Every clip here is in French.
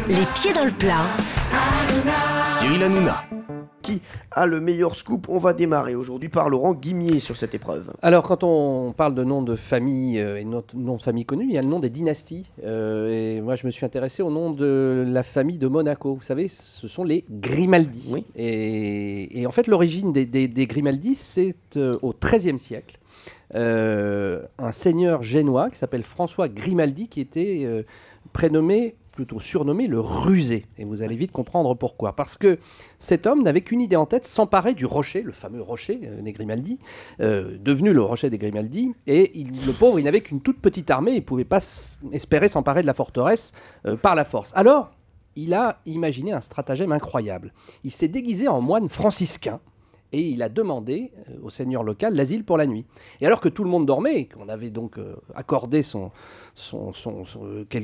Les pieds dans le plat. Cyril Hanouna. Qui a le meilleur scoop? On va démarrer aujourd'hui par Laurent Guimier sur cette épreuve. Alors, quand on parle de noms de famille et notre nom de famille connu, il y a le nom des dynasties. Et moi, je me suis intéressé au nom de la famille de Monaco. Vous savez, ce sont les Grimaldi. Oui. Et en fait, l'origine des Grimaldi, c'est au XIIIe siècle. Un seigneur génois qui s'appelle François Grimaldi, qui était plutôt surnommé le rusé. Et vous allez vite comprendre pourquoi. Parce que cet homme n'avait qu'une idée en tête, s'emparer du rocher, le fameux rocher des Grimaldi, devenu le rocher des Grimaldi. Et le pauvre, il n'avait qu'une toute petite armée, il ne pouvait pas espérer s'emparer de la forteresse par la force. Alors, il a imaginé un stratagème incroyable. Il s'est déguisé en moine franciscain, et il a demandé au seigneur local l'asile pour la nuit. Et alors que tout le monde dormait, et qu'on avait donc accordé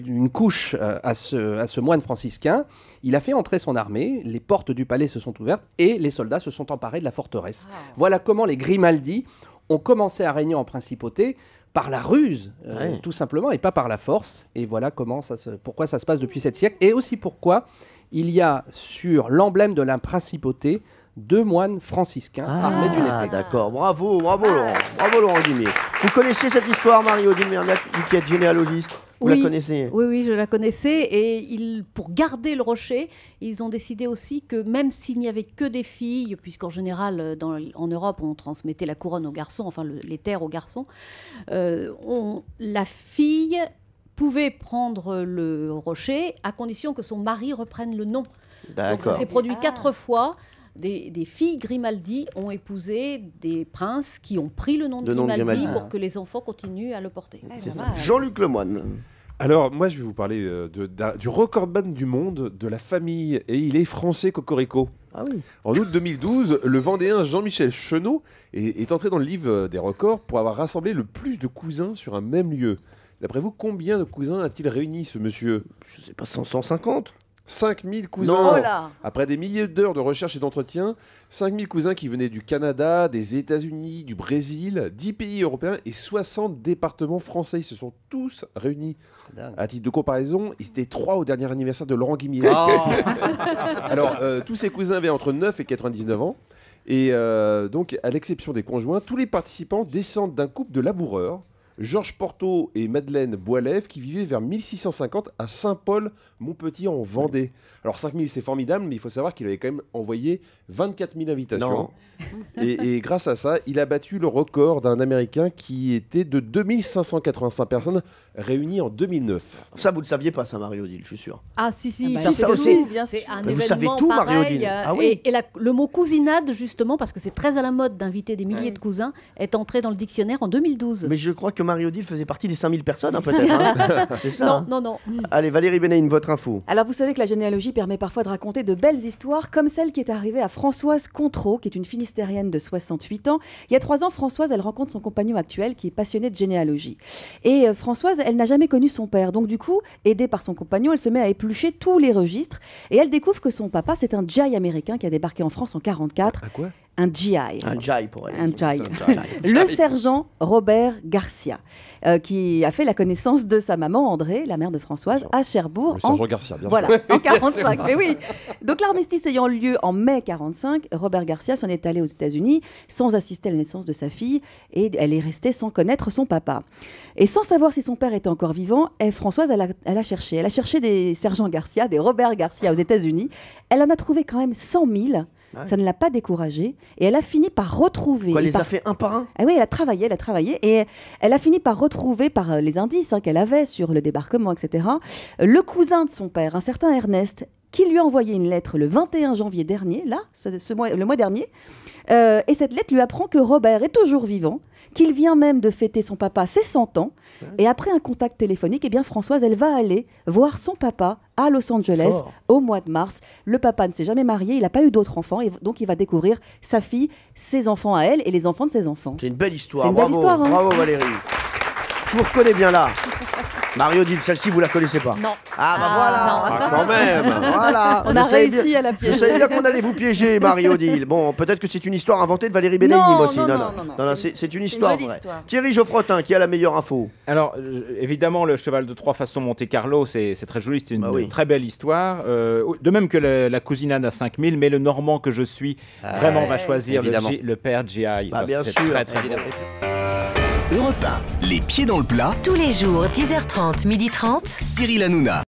une couche à ce moine franciscain, il a fait entrer son armée, les portes du palais se sont ouvertes, et les soldats se sont emparés de la forteresse. Oh. Voilà comment les Grimaldi ont commencé à régner en principauté, par la ruse, tout simplement, et pas par la force. Et voilà pourquoi ça se passe depuis 7 siècles, et aussi pourquoi il y a sur l'emblème de la principauté 2 moines franciscains armés d'une épée. D'accord, bravo Laurent, bravo Laurent Guimier. Vous connaissez cette histoire, Marie-Odile Merniac, vous qui êtes généalogiste? Vous la connaissez? Oui, je la connaissais. Et pour garder le rocher, ils ont décidé aussi que même s'il n'y avait que des filles, puisqu'en général, en Europe, on transmettait la couronne aux garçons, enfin les terres aux garçons, la fille pouvait prendre le rocher à condition que son mari reprenne le nom. Donc ça s'est produit 4 fois. Des filles Grimaldi ont épousé des princes qui ont pris le nom de Grimaldi pour que les enfants continuent à le porter. C'est ça. Jean-Luc Lemoine. Alors, moi, je vais vous parler du recordman du monde de la famille, et il est français cocorico. Ah oui. En août 2012, le Vendéen Jean-Michel Chenot est entré dans le livre des records pour avoir rassemblé le plus de cousins sur un même lieu. D'après vous, combien de cousins a-t-il réuni, ce monsieur? Je ne sais pas, 150 5000 cousins. Non. Après des milliers d'heures de recherche et d'entretien, 5000 cousins qui venaient du Canada, des États-Unis, du Brésil, 10 pays européens et 60 départements français. Ils se sont tous réunis. À titre de comparaison, ils étaient 3 au dernier anniversaire de Laurent Guimier. Alors, tous ces cousins avaient entre 9 et 99 ans. Et donc, à l'exception des conjoints, tous les participants descendent d'un couple de laboureurs, Georges Porto et Madeleine Boilève, qui vivaient vers 1650 à Saint-Paul-Montpetit en Vendée. Alors 5000 c'est formidable, mais il faut savoir qu'il avait quand même envoyé 24 000 invitations. Et grâce à ça, il a battu le record d'un Américain qui était de 2585 personnes réunies en 2009. Ça, vous ne le saviez pas, ça, Marie-Odile, je suis sûr. Ah si, ça aussi. C'est un Mais événement vous savez tout, pareil, Marie-Odile. Ah oui. Et le mot cousinade, justement, parce que c'est très à la mode d'inviter des milliers de cousins, est entré dans le dictionnaire en 2012. Mais je crois que Marie-Odile faisait partie des 5000 personnes, hein, peut-être. Hein. C'est ça. Non. Allez, Valérie Benaïne, votre info. Alors, vous savez que la généalogie permet parfois de raconter de belles histoires, comme celle qui est arrivée à Françoise Contreau, qui est une Finistérienne de 68 ans. Il y a 3 ans, Françoise, elle rencontre son compagnon actuel, qui est passionné de généalogie. Et Françoise, elle n'a jamais connu son père. Donc, du coup, aidée par son compagnon, elle se met à éplucher tous les registres. Et elle découvre que son papa, c'est un GI américain qui a débarqué en France en 1944. Quoi? Un GI. Un GI pour elle. Un GI. Le sergent Robert Garcia, qui a fait la connaissance de sa maman André, la mère de Françoise, à Cherbourg. Le sergent Garcia, bien sûr. Voilà, en 1945. Mais oui. Donc l'armistice ayant lieu en mai 1945, Robert Garcia s'en est allé aux États-Unis sans assister à la naissance de sa fille, et elle est restée sans connaître son papa. Et sans savoir si son père était encore vivant, Françoise, elle a cherché. Elle a cherché des sergents Garcia, des Robert Garcia aux États-Unis. Elle en a trouvé quand même 100 000. Ça ne l'a pas découragée et elle a fini par retrouver. Elle les a fait un par un? Ah oui, elle a travaillé et elle a fini par retrouver par les indices qu'elle avait sur le débarquement, etc. Le cousin de son père, un certain Ernest, qui lui a envoyé une lettre le 21 janvier dernier, le mois dernier. Et cette lettre lui apprend que Robert est toujours vivant, qu'il vient même de fêter son papa ses 100 ans. Et après un contact téléphonique, eh bien Françoise, elle va aller voir son papa à Los Angeles au mois de mars. Le papa ne s'est jamais marié, il n'a pas eu d'autres enfants, et donc il va découvrir sa fille, ses enfants à elle et les enfants de ses enfants. C'est une belle histoire. C'est une belle histoire, hein. Bravo Valérie. Je vous reconnais bien là. Mario dit celle-ci, vous la connaissez pas. Non. Ah bah voilà. non. Ah, quand même. Voilà. On a Je savais réussi bien- à la piéger. Je savais bien qu'on allait vous piéger, Mario Odile. Bon, peut-être que c'est une histoire inventée de Valérie Bénigny, Non, moi aussi. non, Non, non, c'est une histoire jolie vraie. histoire. Thierry Geoffrotin, qui a la meilleure info. Alors, évidemment, le cheval de Troie façon Monte Carlo, c'est très joli, c'est une Bah oui. très belle histoire. De même que la cousinade à 5000, mais le Normand que je suis vraiment va choisir évidemment. le père G.I. Bah, bien C'est sûr. très, très beau. Europe 1, les pieds dans le plat, Tous les jours, 10h30, 12h30. Cyril Hanouna.